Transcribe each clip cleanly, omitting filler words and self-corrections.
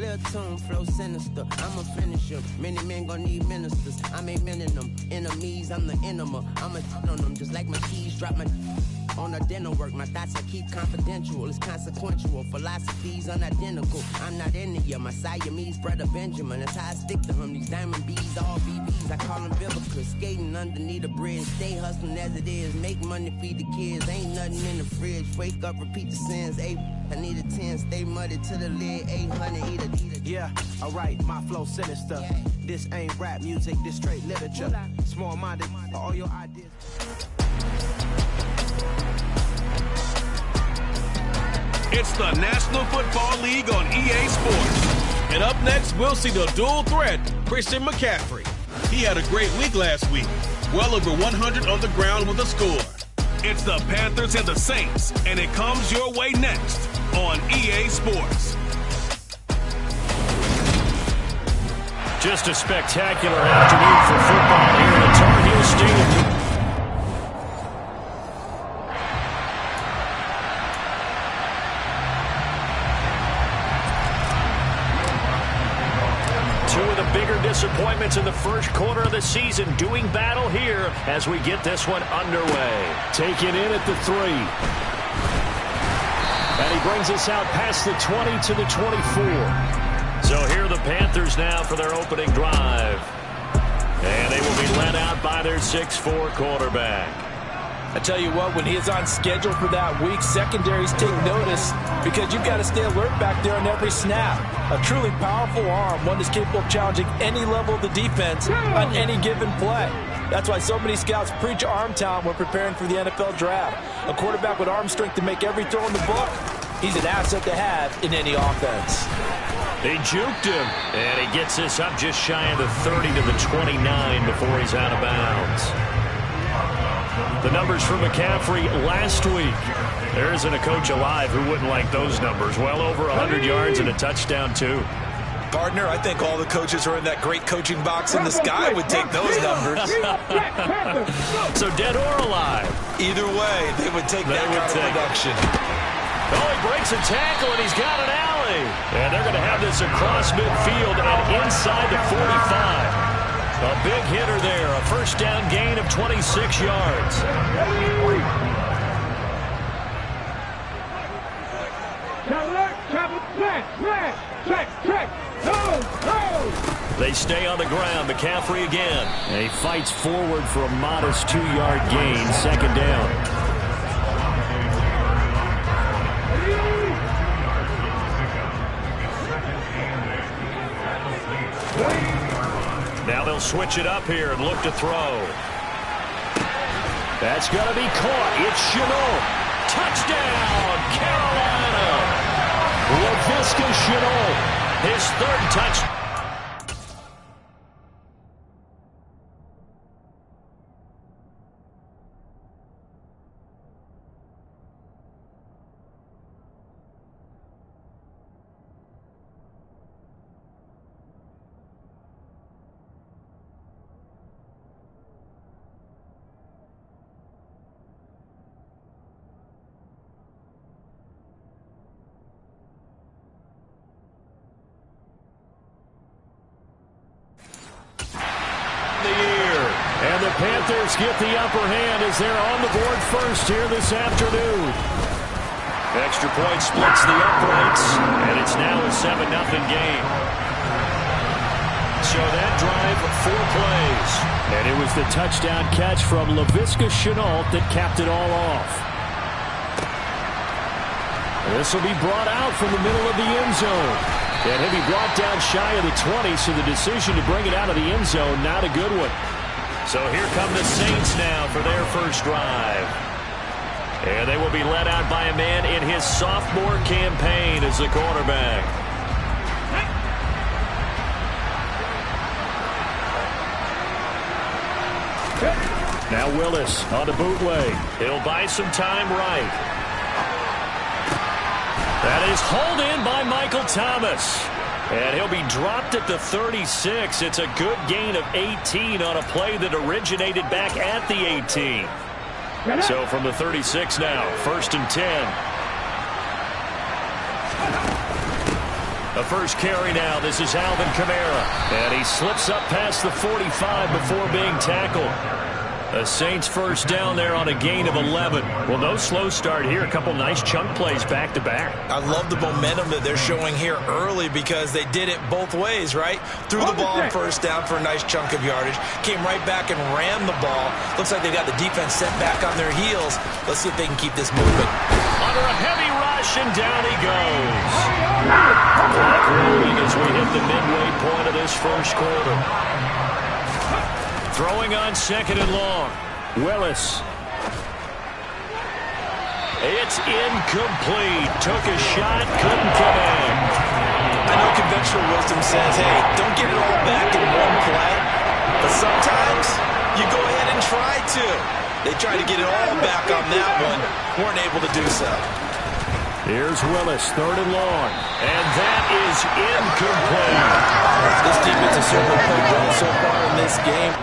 Flare tune, flow sinister. I'm a finisher. Many men gon' need ministers. I'm a men in them. Enemies, I'm the enema. I'm a on them just like my keys. Drop my on the dinner work. My thoughts I keep confidential. It's consequential. Philosophies unidentical. I'm not India. My Siamese brother Benjamin. That's how I stick to him. These diamond bees, all BBs. I call them Vivica. Skating underneath the bridge. Stay hustling as it is. Make money, feed the kids. Ain't nothing in the fridge. Wake up, repeat the sins. I need a 10. Stay muddy to the lid. 800. Eat a. Yeah, alright. My flow sinister. Yeah. This ain't rap music. This straight literature. Small-minded. All your ideas. It's the National Football League on EA Sports. And up next, we'll see the dual threat, Christian McCaffrey. He had a great week last week. Well over 100 on the ground with a score. It's the Panthers and the Saints, and it comes your way next on EA Sports. Just a spectacular afternoon for football here at Tar Heel Stadium. Disappointments in the first quarter of the season doing battle here as we get this one underway. Taken in at the 3. And he brings us out past the 20 to the 24. So here are the Panthers now for their opening drive. And they will be led out by their 6'4 quarterback. I tell you what, when he is on schedule for that week, secondaries take notice because you've got to stay alert back there on every snap. A truly powerful arm, one that's capable of challenging any level of the defense on any given play. That's why so many scouts preach arm talent when preparing for the NFL draft. A quarterback with arm strength to make every throw in the book, he's an asset to have in any offense. They juked him, and he gets this up just shy of the 30 to the 29 before he's out of bounds. The numbers for McCaffrey last week. There isn't a coach alive who wouldn't like those numbers. Well over 100 yards and a touchdown, too. Gardner, I think all the coaches are in that great coaching box in the sky would take those numbers. So dead or alive? Either way, they would take that kind of production. Oh, he breaks a tackle, and he's got an alley. And they're going to have this across midfield and inside the 45. A big hitter there, a first down gain of 26 yards. They stay on the ground. McCaffrey again. And he fights forward for a modest 2-yard gain, second down. Now they'll switch it up here and look to throw. That's going to be caught. It's Shenault. Touchdown, Carolina. Laviska Shenault, his third touchdown. Panthers get the upper hand as they're on the board first here this afternoon. Extra point splits the uprights, and it's now a 7-0 game. So that drive, 4 plays. And it was the touchdown catch from Laviska Shenault that capped it all off. This will be brought out from the middle of the end zone. And he'll be brought down shy of the 20, so the decision to bring it out of the end zone, not a good one. So here come the Saints now for their first drive. And they will be led out by a man in his sophomore campaign as the quarterback. Now Willis on the bootleg. He'll buy some time right. That is hauled in by Michael Thomas. And he'll be dropped at the 36. It's a good gain of 18 on a play that originated back at the 18. So from the 36 now, 1st and 10. A first carry now. This is Alvin Kamara. And he slips up past the 45 before being tackled. The Saints first down there on a gain of 11. Well, no slow start here. A couple nice chunk plays back-to-back. I love the momentum that they're showing here early because they did it both ways, right? Threw the ball on first down for a nice chunk of yardage. Came right back and ran the ball. Looks like they got the defense set back on their heels. Let's see if they can keep this moving. Under a heavy rush, and down he goes. Clock rolling as we hit the midway point of this first quarter. Throwing on second and long. Willis. It's incomplete. Took a shot, couldn't connect. I know conventional wisdom says, hey, don't get it all back in one play. But sometimes you go ahead and try to. They tried to get it all back on that one. Weren't able to do so. Here's Willis, third and long. And that is incomplete. This defense has certainly played well so far in this game.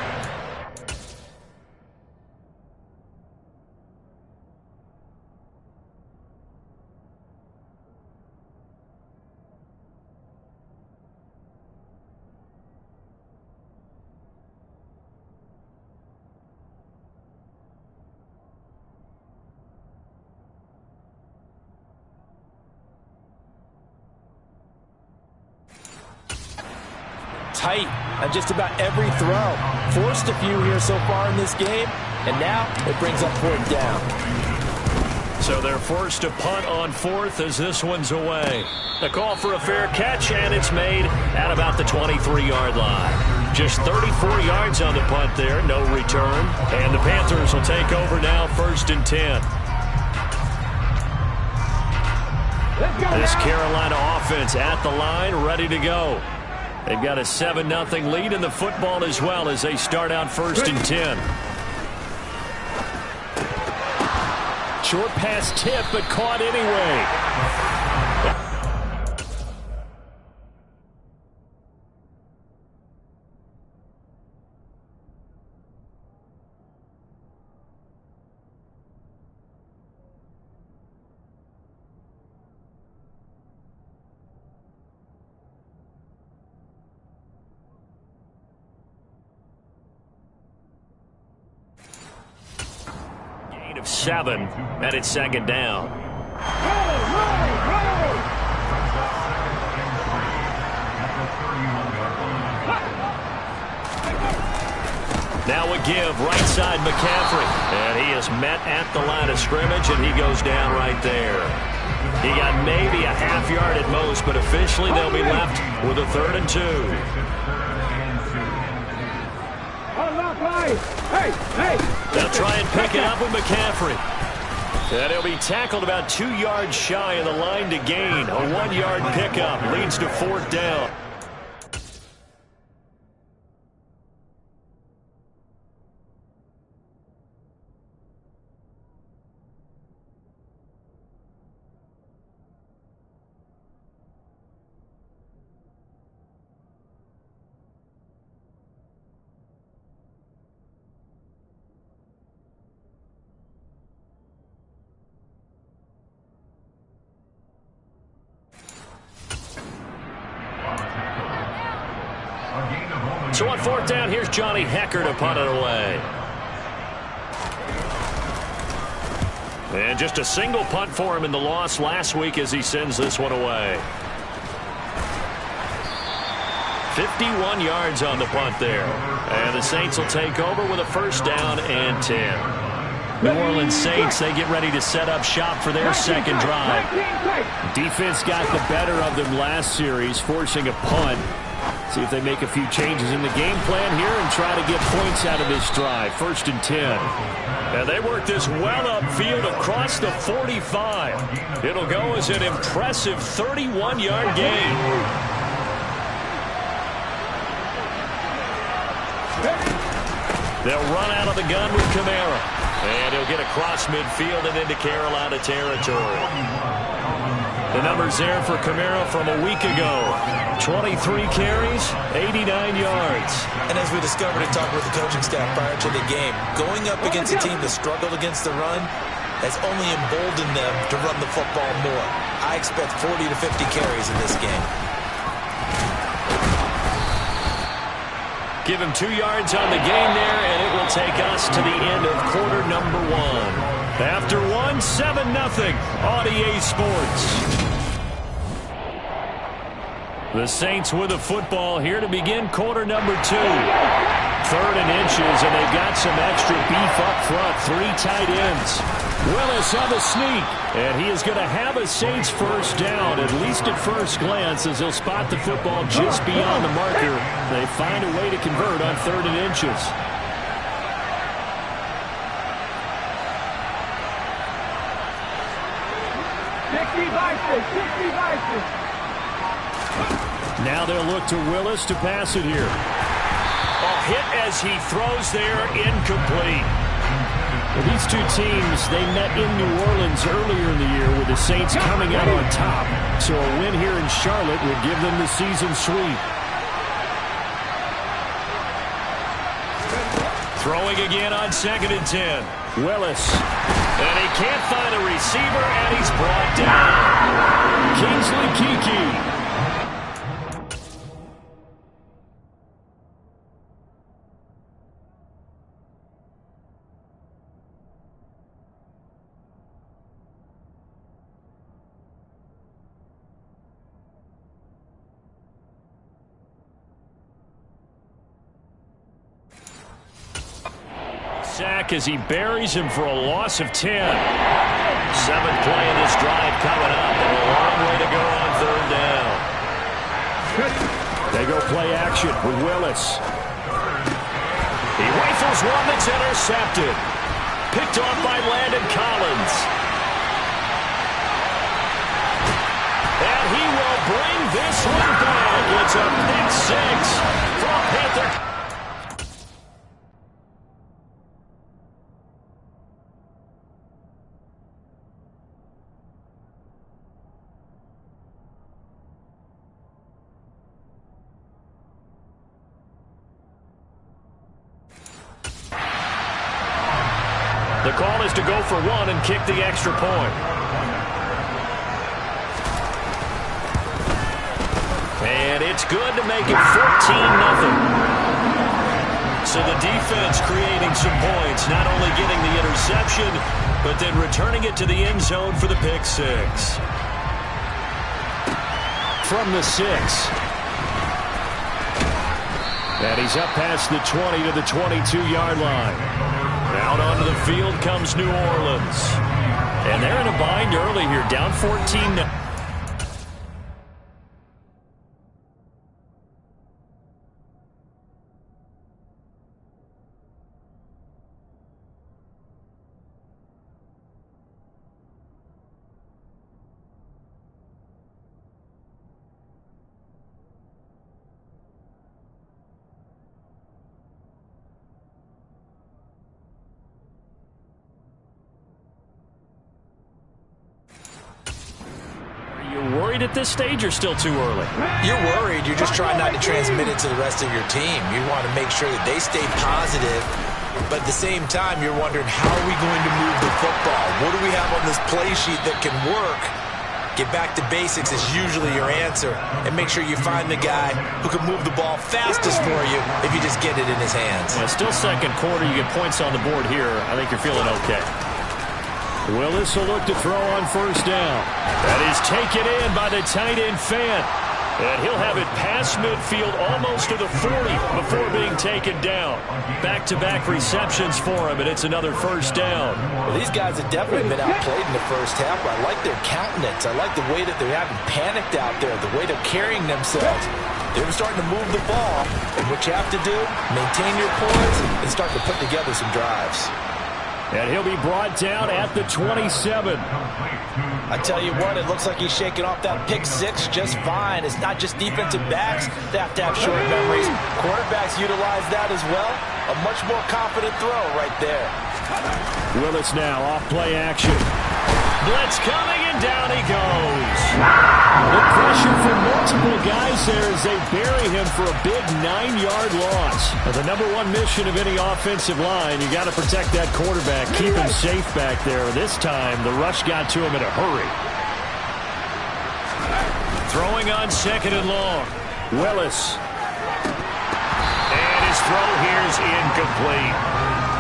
Tight on just about every throw. Forced a few here so far in this game, and now it brings up fourth down. So they're forced to punt on fourth as this one's away. The call for a fair catch, and it's made at about the 23-yard line. Just 34 yards on the punt there, no return. And the Panthers will take over now, first and 10. This Carolina offense at the line, ready to go. They've got a 7-0 lead in the football as well as they start out first and 10. Short pass tip, but caught anyway. Of 7, and it's second down. Now a give, right side McCaffrey. And he is met at the line of scrimmage, and he goes down right there. He got maybe a half yard at most, but officially they'll be left with a 3rd and 2. They'll try and pick it up with McCaffrey. And he'll be tackled about 2 yards shy of the line to gain. A 1-yard pickup leads to 4th down. So on 4th down, here's Johnny Hekker to punt it away. And just a single punt for him in the loss last week as he sends this one away. 51 yards on the punt there. And the Saints will take over with a 1st down and 10. New Orleans Saints, they get ready to set up shop for their second drive. Defense got the better of them last series, forcing a punt. See if they make a few changes in the game plan here and try to get points out of this drive. 1st and 10. And they work this well upfield across the 45. It'll go as an impressive 31-yard gain. They'll run out of the gun with Kamara. And he'll get across midfield and into Carolina territory. The numbers there for Kamara from a week ago. 23 carries, 89 yards. And as we discovered in talking with the coaching staff prior to the game, going up against a team that struggled against the run has only emboldened them to run the football more. I expect 40 to 50 carries in this game. Give him 2 yards on the gain there, and it will take us to the end of quarter number 1. After 1, 7-0 on EA Sports. The Saints with the football here to begin quarter number 2. 3rd and inches, and they've got some extra beef up front. 3 tight ends. Willis on the sneak, and he is going to have a Saints first down, at least at first glance, as he'll spot the football just beyond the marker. They find a way to convert on 3rd and inches. Now they'll look to Willis to pass it here. A hit as he throws there, incomplete. Well, these two teams, they met in New Orleans earlier in the year with the Saints coming out on top. So a win here in Charlotte would give them the season sweep. Throwing again on 2nd and 10. Willis. And he can't find a receiver, and he's brought down. Kingsley Keke. Sack as he buries him for a loss of 10. 7th play of this drive coming up, and a long way to go on 3rd down. They go play action with Willis. He rifles one that's intercepted. Picked off by Landon Collins. And he will bring this one back. It's a pick 6 from Panther. The call is to go for 1 and kick the extra point. And it's good to make it 14-0. So the defense creating some points, not only getting the interception, but then returning it to the end zone for the pick 6. From the 6. And he's up past the 20 to the 22-yard line. Out onto the field comes New Orleans. And they're in a bind early here, down 14. At this stage, or still too early? You're worried. You're just trying not to transmit it to the rest of your team. You want to make sure that they stay positive, but at the same time, you're wondering, how are we going to move the football? What do we have on this play sheet that can work? Get back to basics is usually your answer, and make sure you find the guy who can move the ball fastest for you if you just get it in his hands. Yeah, still second quarter. You get points on the board here. I think you're feeling okay. Willis will look to throw on 1st down. That is taken in by the tight end Fant. And he'll have it past midfield almost to the 40 before being taken down. Back-to-back receptions for him, and it's another 1st down. Well, these guys have definitely been outplayed in the first half. I like their countenance. I like the way that they haven't panicked out there, the way they're carrying themselves. They're starting to move the ball. And what you have to do, maintain your poise and start to put together some drives. And he'll be brought down at the 27. I tell you what, it looks like he's shaking off that pick 6 just fine. It's not just defensive backs that have to have short memories. Quarterbacks utilize that as well. A much more confident throw right there. Willis now off play action. Blitz coming, and down he goes. The pressure from multiple guys there as they bury him for a big 9-yard loss. Now, the #1 mission of any offensive line, you got to protect that quarterback, keep him safe back there. This time, the rush got to him in a hurry. Throwing on 2nd and long. Willis. And his his throw here's incomplete.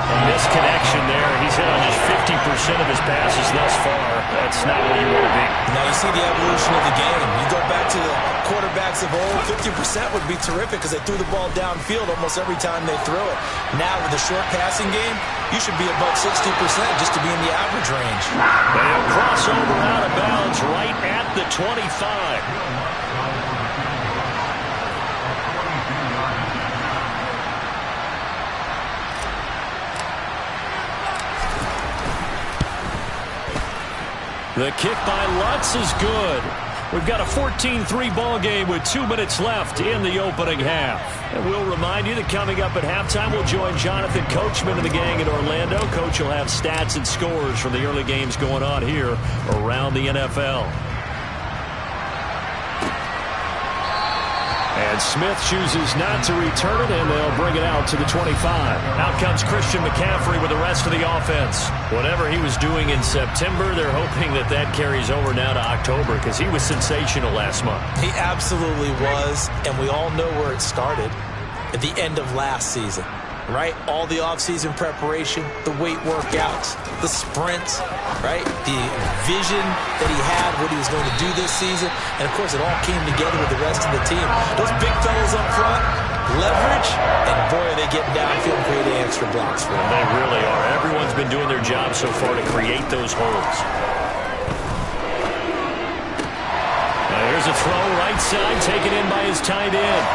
A misconnection there. He's hit on just 50% of his passes thus far. That's not where you want to be. Now you see the evolution of the game. You go back to the quarterbacks of old, 50% would be terrific because they threw the ball downfield almost every time they threw it. Now with the short passing game, you should be above 60% just to be in the average range. They'll cross over out of bounds right at the 25. The kick by Lutz is good. We've got a 14-3 ball game with 2 minutes left in the opening half. And we'll remind you that coming up at halftime, we'll join Jonathan Coachman and the gang in Orlando. Coach will have stats and scores from the early games going on here around the NFL. And Smith chooses not to return it, and they'll bring it out to the 25. Out comes Christian McCaffrey with the rest of the offense. Whatever he was doing in September, they're hoping that that carries over now to October because he was sensational last month. He absolutely was, and we all know where it started at the end of last season. Right? All the offseason preparation, the weight workouts, the sprints, right? The vision that he had, what he was going to do this season. And, of course, it all came together with the rest of the team. Those big fellas up front, leverage, and, boy, are they getting downfield and creating extra blocks for them. They really are. Everyone's been doing their job so far to create those holes. Now here's a throw right side, taken in by his tight end.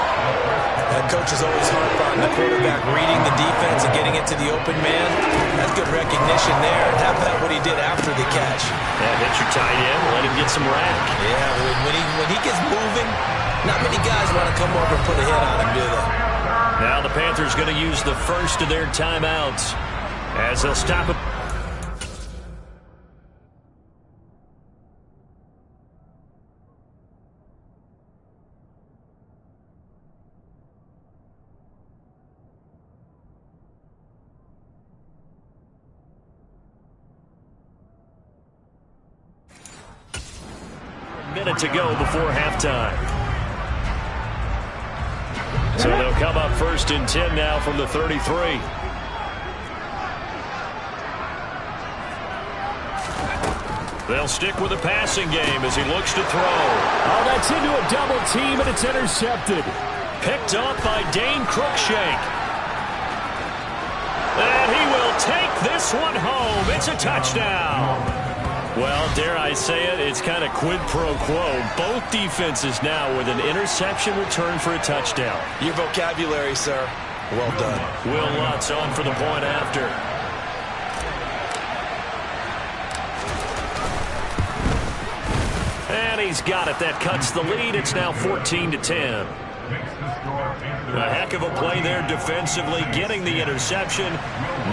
That coach is always harp on the quarterback reading the defense and getting it to the open man. That's good recognition there. And how about what he did after the catch? Yeah, hit your tight end, let him get some rack. Yeah, when he gets moving, not many guys want to come over and put a hit on him, do they? Now the Panthers going to use the first of their timeouts as they'll stop it. Minute to go before halftime. So they'll come up 1st and 10 now from the 33. They'll stick with the passing game as he looks to throw. Oh, that's into a double team, and it's intercepted. Picked up by Dane Cruikshank. And he will take this one home. It's a touchdown. Well, dare I say it, it's kind of quid pro quo. Both defenses now with an interception return for a touchdown. Your vocabulary, sir. Well done. Will Lutz on for the point after. And he's got it. That cuts the lead. It's now 14-10. A heck of a play there defensively, getting the interception,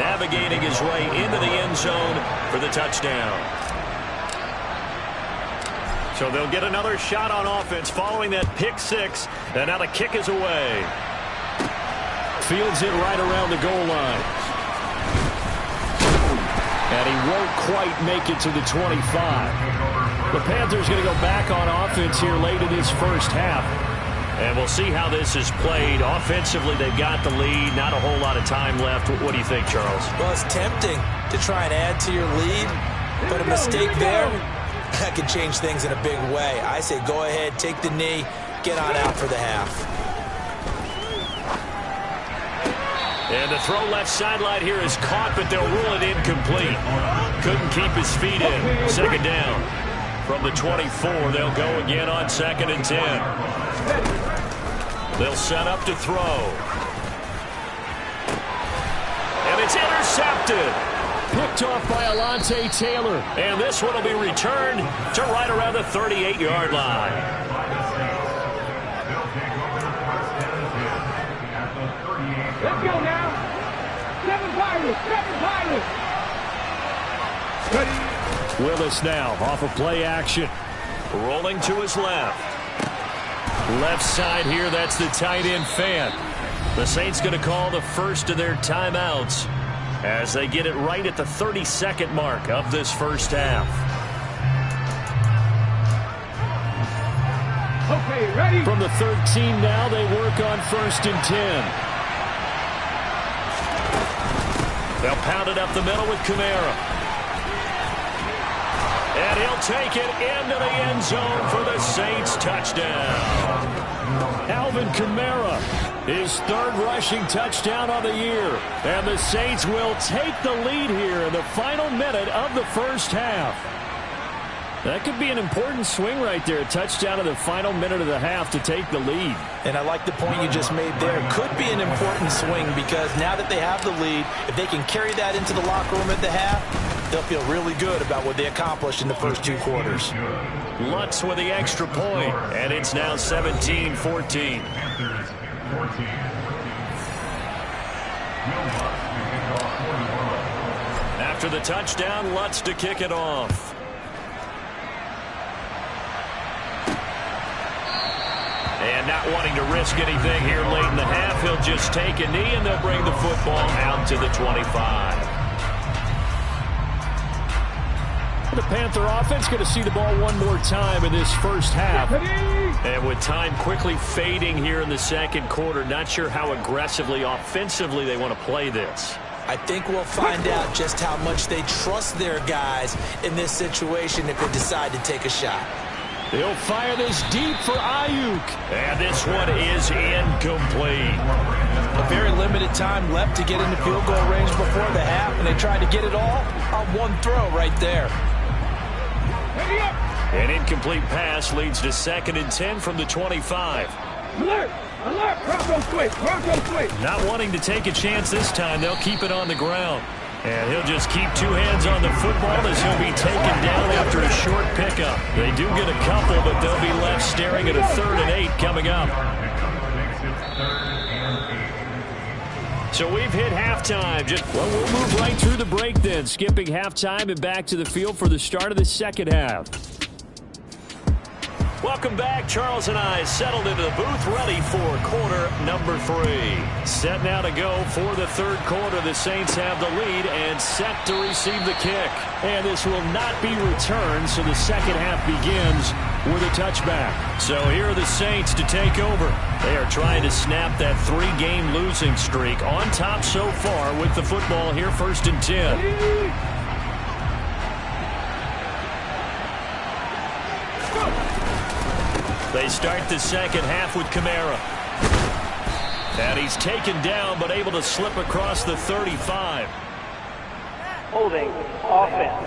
navigating his way into the end zone for the touchdown. So they'll get another shot on offense following that pick six, and now the kick is away. Fields it right around the goal line. And he won't quite make it to the 25. The Panthers going to go back on offense here late in this first half. And we'll see how this is played. Offensively, they've got the lead. Not a whole lot of time left. What do you think, Charles? Well, it's tempting to try and add to your lead, but a mistake there, that could change things in a big way. I say go ahead, take the knee, get on out for the half. And the throw left sideline here is caught, but they'll rule it incomplete. Couldn't keep his feet in. Second down. From the 24, they'll go again on 2nd and 10. They'll set up to throw. And it's intercepted. Picked off by Alontae Taylor. And this one will be returned to right around the 38-yard line. Let's go now. 7 Pirates. Ready. Willis now off of play action. Rolling to his left. Left side here, that's the tight end Fant. The Saints going to call the first of their timeouts as they get it right at the 32nd mark of this first half. Okay, ready. From the 13 now, they work on 1st and 10. They'll pound it up the middle with Kamara. And he'll take it into the end zone for the Saints touchdown. Alvin Kamara, his third rushing touchdown of the year. And the Saints will take the lead here in the final minute of the first half. That could be an important swing right there. A touchdown in the final minute of the half to take the lead. And I like the point you just made there. Could be an important swing because now that they have the lead, if they can carry that into the locker room at the half, they'll feel really good about what they accomplished in the first 2 quarters. Lutz with the extra point, and it's now 17-14. After the touchdown, Lutz to kick it off. And not wanting to risk anything here late in the half, he'll just take a knee, and they'll bring the football out to the 25. The Panther offense going to see the ball one more time in this first half. And with time quickly fading here in the second quarter, not sure how aggressively, offensively they want to play this. I think we'll find out just how much they trust their guys in this situation if they decide to take a shot. They'll fire this deep for Ayuk. And this one is incomplete. A very limited time left to get into field goal range before the half, and they tried to get it all on one throw right there. An incomplete pass leads to 2nd and 10 from the 25. Alert! Alert! Bronco switch! Bronco switch! Not wanting to take a chance this time, they'll keep it on the ground. And he'll just keep 2 hands on the football as he'll be taken down after a short pickup. They do get a couple, but they'll be left staring at a 3rd and 8 coming up. So we've hit halftime. Well, we'll move right through the break then, skipping halftime and back to the field for the start of the second half. Welcome back. Charles and I settled into the booth, ready for quarter number 3. Set now to go for the third quarter. The Saints have the lead and set to receive the kick. And this will not be returned, so the second half begins with a touchback. So here are the Saints to take over. They are trying to snap that 3-game losing streak. On top so far with the football here, 1st and 10. They start the second half with Kamara. And he's taken down, but able to slip across the 35. Holding offense.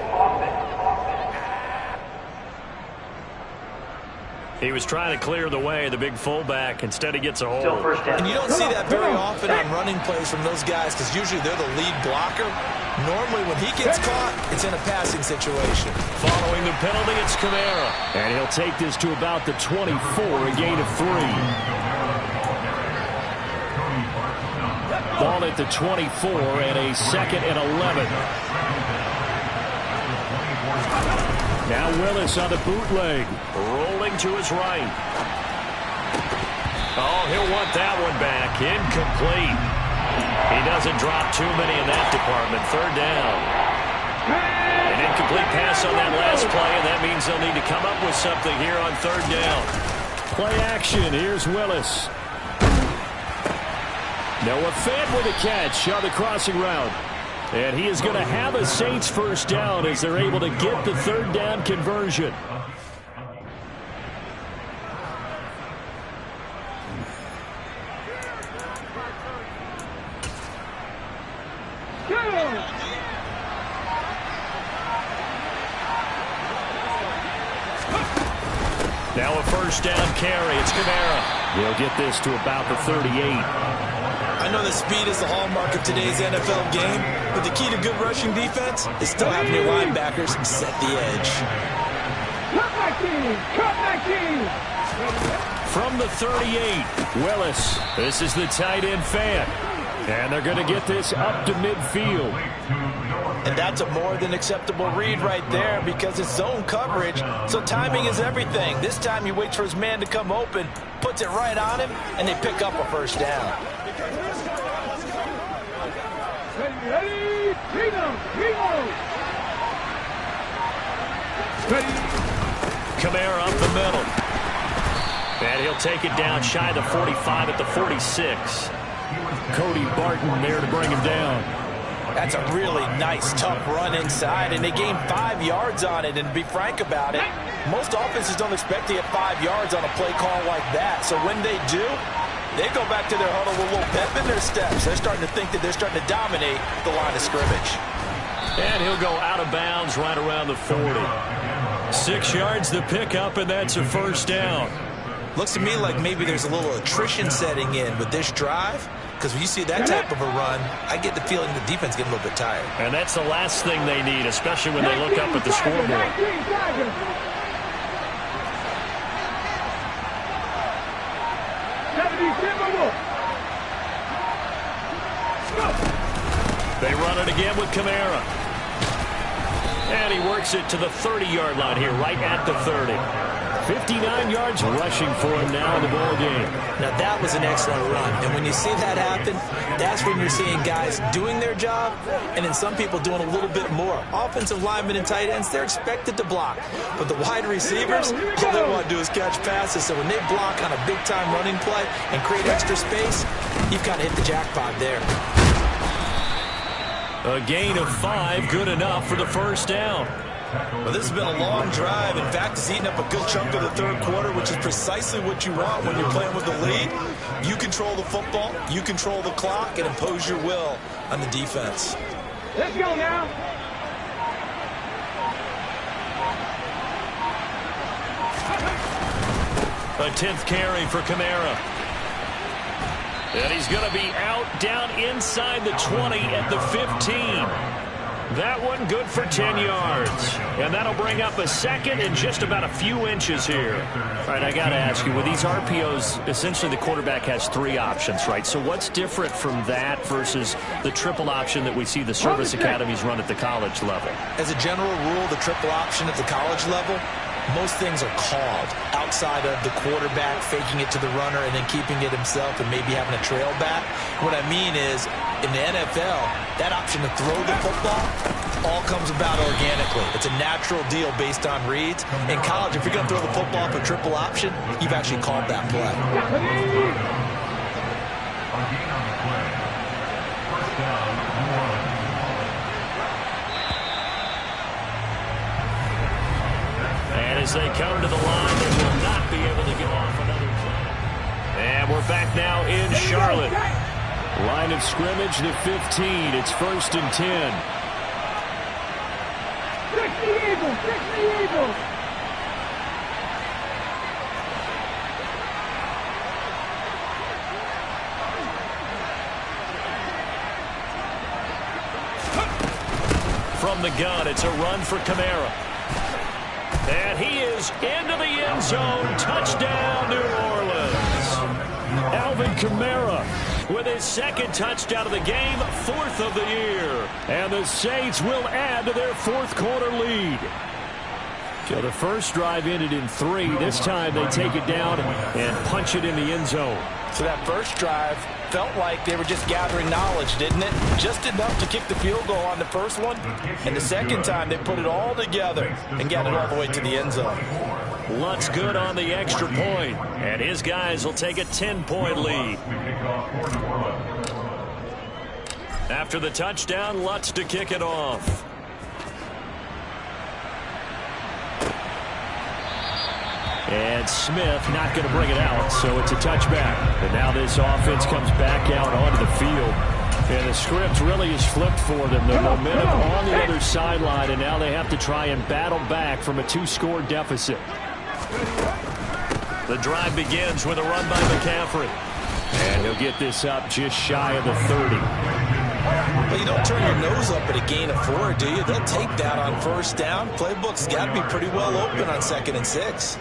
He was trying to clear the way, the big fullback. Instead, he gets a hold. And you don't see that very often on running plays from those guys because usually they're the lead blocker. Normally, when he gets caught, it's in a passing situation. Following the penalty, it's Kamara. And he'll take this to about the 24, a gain of 3. Ball at the 24 and a 2nd and 11. Now Willis on the bootleg. Rolling to his right. Oh, he'll want that one back. Incomplete. He doesn't drop too many in that department. 3rd down. An incomplete pass on that last play, and that means they'll need to come up with something here on 3rd down. Play action. Here's Willis. Noah Fant with a catch on the crossing route. And he is going to have a Saints first down as they're able to get the 3rd down conversion. Now a first down carry. It's Kamara. He'll get this to about the 38. I know that speed is the hallmark of today's NFL game, but the key to good rushing defense is still having your linebackers set the edge. Cut my team! Cut my team! From the 38, Willis. This is the tight end Fant. And they're going to get this up to midfield. And that's a more than acceptable read right there because it's zone coverage, so timing is everything. This time he waits for his man to come open, puts it right on him, and they pick up a first down. Ready? Reload! Ready? Kamara up the middle. And he'll take it down shy of the 45 at the 46. Cody Barton there to bring him down. That's a really nice, tough run inside, and they gained 5 yards on it. And to be frank about it, most offenses don't expect to get 5 yards on a play call like that. So when they do, they go back to their huddle with a little pep in their steps. They're starting to think that they're starting to dominate the line of scrimmage. And he'll go out of bounds right around the 40. 6 yards the pickup, and that's a first down. Looks to me like maybe there's a little attrition setting in with this drive, because when you see that type of a run, I get the feeling the defense getting a little bit tired. And that's the last thing they need, especially when they look up at the scoreboard. They run it again with Kamara. And he works it to the 30-yard line here, right at the 30. 59 yards rushing for him now in the ball game. Now that was an excellent run, and when you see that happen, that's when you're seeing guys doing their job, and then some people doing a little bit more. Offensive linemen and tight ends, they're expected to block, but the wide receivers, all they want to do is catch passes. So when they block on a big-time running play and create extra space, you've kind of hit the jackpot there. A gain of 5, good enough for the first down. Well, this has been a long drive. In fact, it's eaten up a good chunk of the third quarter, which is precisely what you want when you're playing with the lead. You control the football, you control the clock, and impose your will on the defense. Let's go now. A 10th carry for Kamara. And he's going to be out down inside the 20 at the 15. That one good for 10 yards. And that'll bring up a second and just about a few inches here. All right, I got to ask you, with these RPOs, essentially the quarterback has 3 options, right? So what's different from that versus the triple option that we see the service academies run at the college level? As a general rule, the triple option at the college level, most things are called outside of the quarterback faking it to the runner and then keeping it himself and maybe having a trail back. What I mean is, in the NFL, that option to throw the football all comes about organically. It's a natural deal based on reads. In college, if you're going to throw the football for triple option, you've actually called that play. And as they come to the line, they will not be able to get off another play. And we're back now in Charlotte. Line of scrimmage, the 15. It's 1st and 10. 60 Eagles, 60 Eagles. From the gun, it's a run for Kamara. And he is into the end zone. Touchdown, New Orleans. Alvin Kamara with his 2nd touchdown of the game, 4th of the year. And the Saints will add to their 4th quarter lead. So the first drive ended in 3. This time they take it down and punch it in the end zone. So that first drive felt like they were just gathering knowledge, didn't it? Just enough to kick the field goal on the first one. And the second time they put it all together and got it all the way to the end zone. Lutz good on the extra point, and his guys will take a 10-point lead. After the touchdown, Lutz to kick it off. And Smith not going to bring it out, so it's a touchback. And now this offense comes back out onto the field. And the script really is flipped for them. The momentum on the other sideline, and now they have to try and battle back from a 2-score deficit. The drive begins with a run by McCaffrey. And he'll get this up just shy of the 30. Well, you don't turn your nose up at a gain of 4, do you? They'll take that on first down. Playbook's got to be pretty well open on 2nd and 6.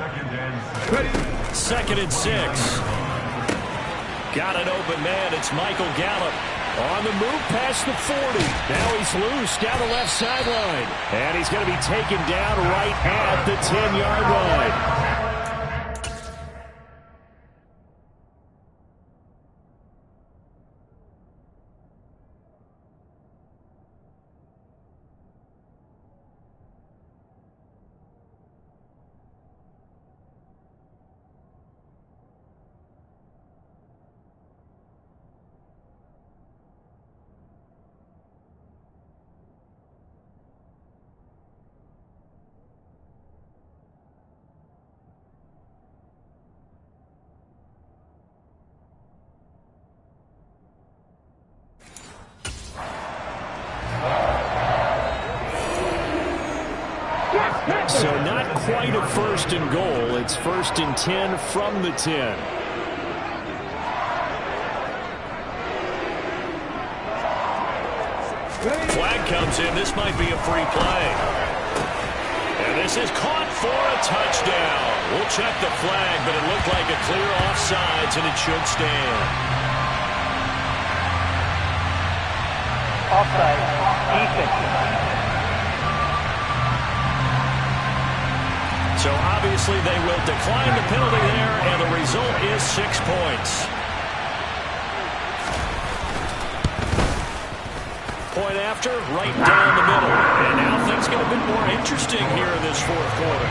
2nd and 6. Got an open man. It's Michael Gallup. On the move past the 40. Now he's loose down the left sideline. And he's going to be taken down right at the 10-yard line. So not quite a first and goal. It's 1st and 10 from the 10. Flag comes in. This might be a free play. And this is caught for a touchdown. We'll check the flag, but it looked like a clear offsides, and it should stand. Offside. Defense. So obviously they will decline the penalty there, and the result is 6 points. Point after, right down the middle. And now things get a bit more interesting here in this fourth quarter.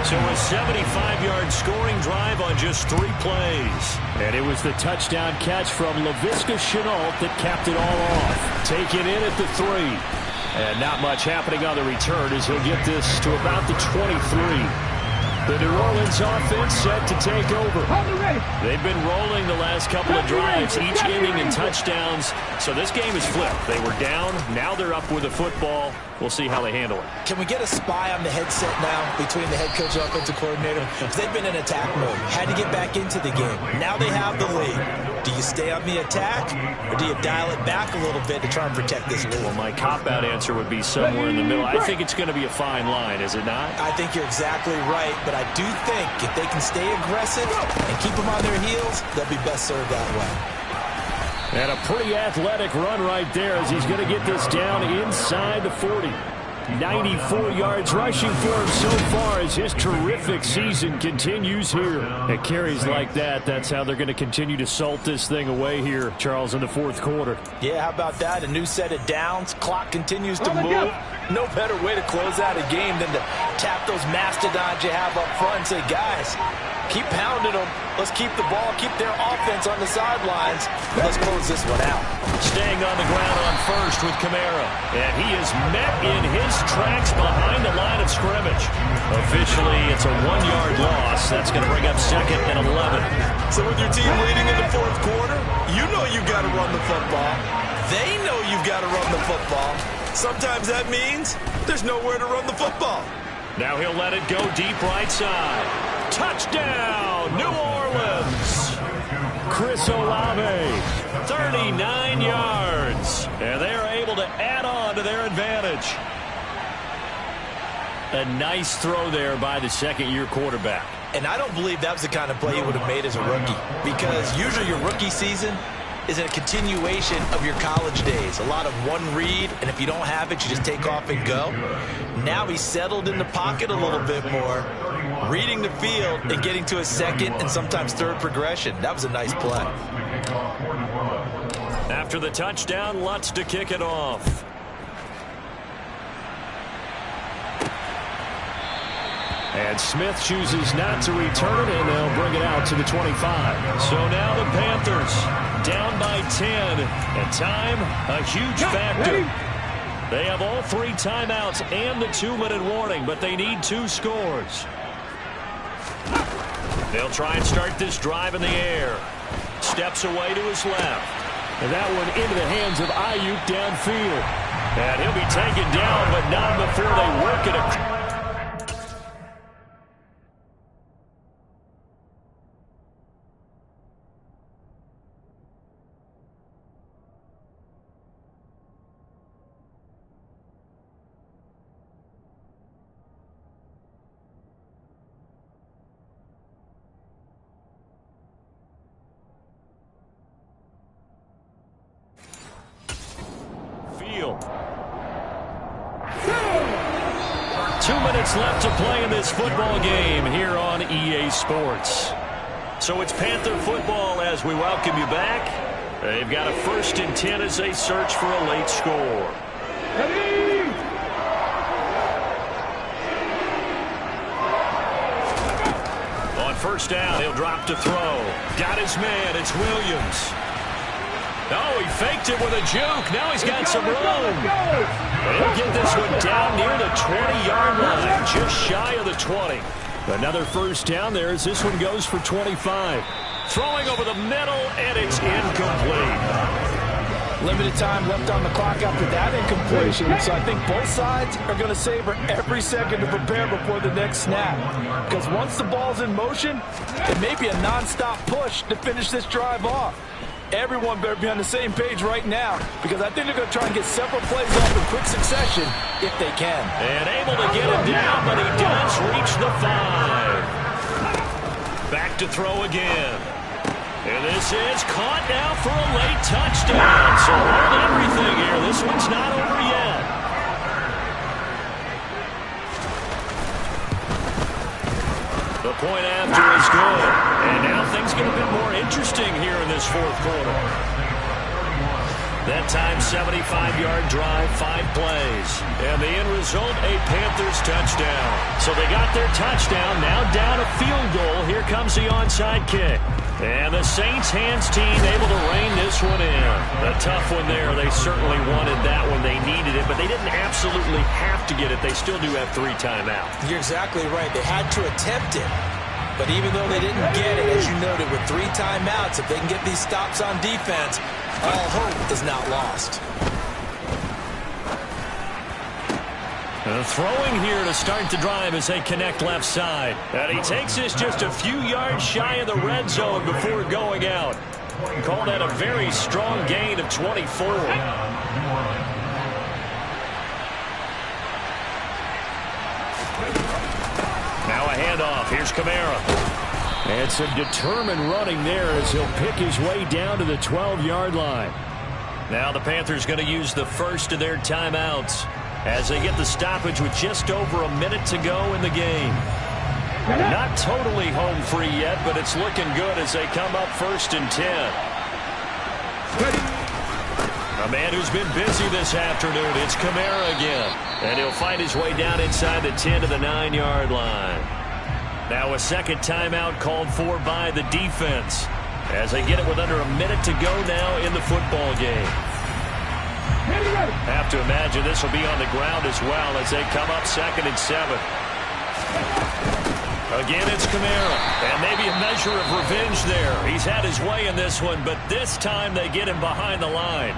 So a 75-yard scoring drive on just 3 plays. And it was the touchdown catch from Laviska Shenault that capped it all off. Taken in at the 3. And not much happening on the return as he'll get this to about the 23. The New Orleans offense set to take over. They've been rolling the last couple of drives, each inning in touchdowns. So this game is flipped. They were down. Now they're up with the football. We'll see how they handle it. Can we get a spy on the headset now between the head coach and offensive coordinator? Because they've been in attack mode. Had to get back into the game. Now they have the lead. Do you stay on the attack, or do you dial it back a little bit to try and protect this lead? Well, my cop-out answer would be somewhere in the middle. I think it's going to be a fine line, is it not? I think you're exactly right, but I do think if they can stay aggressive and keep them on their heels, they'll be best served that way. And a pretty athletic run right there as he's going to get this down inside the 40. 94 yards rushing for him so far as his terrific season continues here. At carries like that, that's how they're going to continue to salt this thing away here, Charles, in the fourth quarter. Yeah, how about that? A new set of downs. Clock continues to move. No better way to close out a game than to tap those mastodons you have up front and say, guys, keep pounding them. Let's keep the ball, keep their offense on the sidelines. Let's close this one out. Staying on the ground on first with Kamara. And he is met in his tracks behind the line of scrimmage. Officially, it's a 1-yard loss. That's going to bring up 2nd and 11. So with your team leading in the fourth quarter, you know you've got to run the football. They know you've got to run the football. Sometimes that means there's nowhere to run the football. Now he'll let it go deep right side. Touchdown, New Orleans. Chris Olave, 39 yards. And they're able to add on to their advantage. A nice throw there by the second-year quarterback. And I don't believe that was the kind of play he would have made as a rookie. Because usually your rookie season is a continuation of your college days. A lot of one read, and if you don't have it, you just take off and go. Now he's settled in the pocket a little bit more, reading the field and getting to a second and sometimes third progression. That was a nice play. After the touchdown, Lutz to kick it off. And Smith chooses not to return it, and they'll bring it out to the 25. So now the Panthers down by 10, and time, a huge factor. They have all 3 timeouts and the 2-minute warning, but they need 2 scores. They'll try and start this drive in the air. Steps away to his left. And that one into the hands of Ayuk downfield. And he'll be taken down, but not before they work it. Field. 2 minutes left to play in this football game here on EA Sports. So it's Panther football as we welcome you back. They've got a 1st and 10 as they search for a late score. On first down, he'll drop to throw. Got his man. It's Williams. Oh, he faked it with a juke. Now he's got some room. He'll get this one down near the 20-yard line, just shy of the 20. Another first down there as this one goes for 25. Throwing over the middle, and it's incomplete. Limited time left on the clock after that incompletion, so I think both sides are going to savor every second to prepare before the next snap. Because once the ball's in motion, it may be a non-stop push to finish this drive off. Everyone better be on the same page right now, because I think they're going to try and get several plays off in quick succession if they can. And able to get him down, but he does reach the 5. Back to throw again. And this is caught now for a late touchdown. So hold everything here. This one's not over yet. The point after is good. And now things get a bit more interesting here in this fourth quarter. That time, 75-yard drive, 5 plays. And the end result, a Panthers touchdown. So they got their touchdown, now down a field goal. Here comes the onside kick. And the Saints hands team able to rein this one in. A tough one there. They certainly wanted that one. They needed it, but they didn't absolutely have to get it. They still do have 3 timeouts. You're exactly right. They had to attempt it. But even though they didn't get it, as you noted, with 3 timeouts, if they can get these stops on defense, all hope is not lost. Throwing here to start the drive as they connect left side. And he takes this just a few yards shy of the red zone before going out. Call that a very strong gain of 24. Now a handoff. Here's Kamara. And some determined running there as he'll pick his way down to the 12-yard line. Now the Panthers going to use the first of their timeouts as they get the stoppage with just over a minute to go in the game. Not totally home free yet, but it's looking good as they come up 1st and 10. A man who's been busy this afternoon, it's Kamara again. And he'll find his way down inside the 10 to the 9-yard line. Now a second timeout called for by the defense as they get it with under a minute to go now in the football game. Have to imagine this will be on the ground as well as they come up 2nd and 7. Again, it's Kamara, and maybe a measure of revenge there. He's had his way in this one, but this time they get him behind the line.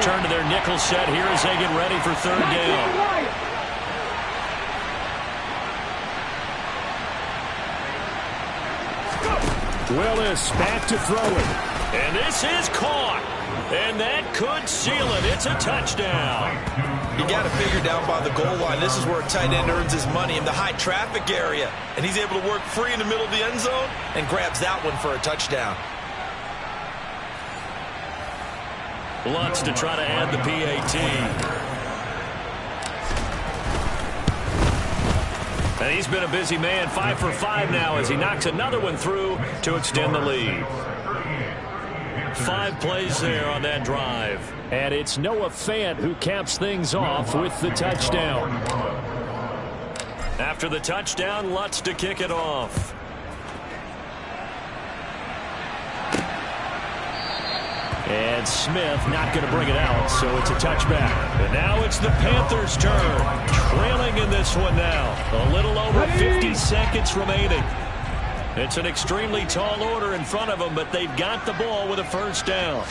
Turn to their nickel set here as they get ready for 3rd down. Willis back to throw it. And this is caught. And that could seal it. It's a touchdown. You got to figure down by the goal line. This is where a tight end earns his money in the high traffic area. And he's able to work free in the middle of the end zone and grabs that one for a touchdown. Lutz to try to add the PAT. And he's been a busy man, 5 for 5 now as he knocks another one through to extend the lead. 5 plays there on that drive. And it's Noah Fant who caps things off with the touchdown. After the touchdown, Lutz to kick it off. And Smith not going to bring it out, so it's a touchback. And now it's the Panthers' turn. Trailing in this one now. A little over 50 seconds remaining. It's an extremely tall order in front of them, but they've got the ball with a 1st down.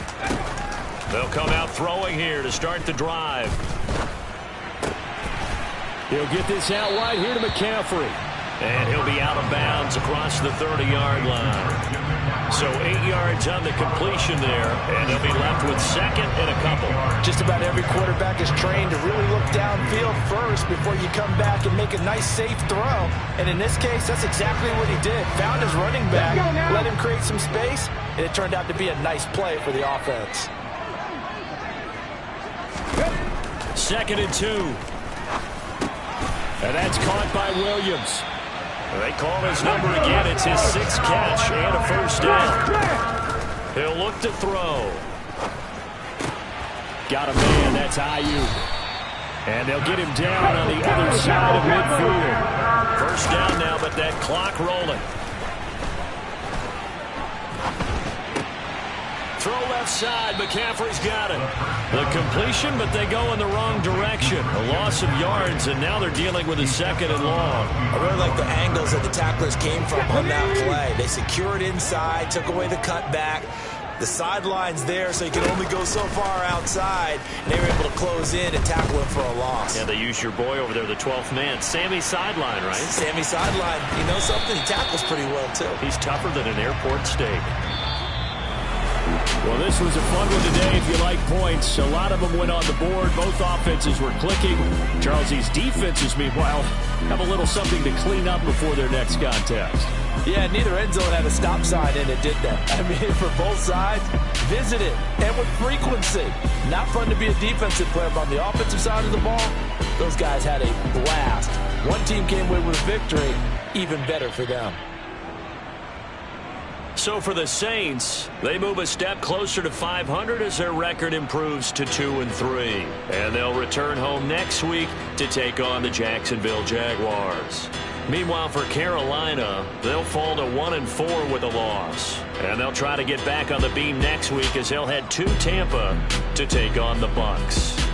They'll come out throwing here to start the drive. He'll get this out wide here to McCaffrey. And he'll be out of bounds across the 30-yard line. So 8 yards on the completion there, and they'll be left with 2nd and a couple. Just about every quarterback is trained to really look downfield first before you come back and make a nice, safe throw. And in this case, that's exactly what he did. Found his running back, let him create some space, and it turned out to be a nice play for the offense. 2nd and 2. And that's caught by Williams. They call his number again. It's his 6th catch and a first down. He'll look to throw. Got a man. That's Ayuk. And they'll get him down on the other side of midfield. First down now, but that clock rolling. Throw left side. McCaffrey's got it. The completion, but they go in the wrong direction. A loss of yards, and now they're dealing with a 2nd and long. I really like the angles that the tacklers came from on that play. They secured inside, took away the cutback. The sideline's there, so you can only go so far outside. And they were able to close in and tackle him for a loss. Yeah, they use your boy over there, the 12th man. Sammy Sideline, right? Sammy Sideline. You know something? He tackles pretty well, too. He's tougher than an airport steak. Well, this was a fun one today if you like points. A lot of them went on the board. Both offenses were clicking. Charlesie's defenses, meanwhile, have a little something to clean up before their next contest. Yeah, neither end zone had a stop sign in it, did that? I mean, for both sides, visit it, and with frequency. Not fun to be a defensive player, but on the offensive side of the ball, those guys had a blast. One team came away with a victory, even better for them. So for the Saints, they move a step closer to 500 as their record improves to 2-3. And they'll return home next week to take on the Jacksonville Jaguars. Meanwhile, for Carolina, they'll fall to 1-4 with a loss. And they'll try to get back on the beam next week as they'll head to Tampa to take on the Bucs.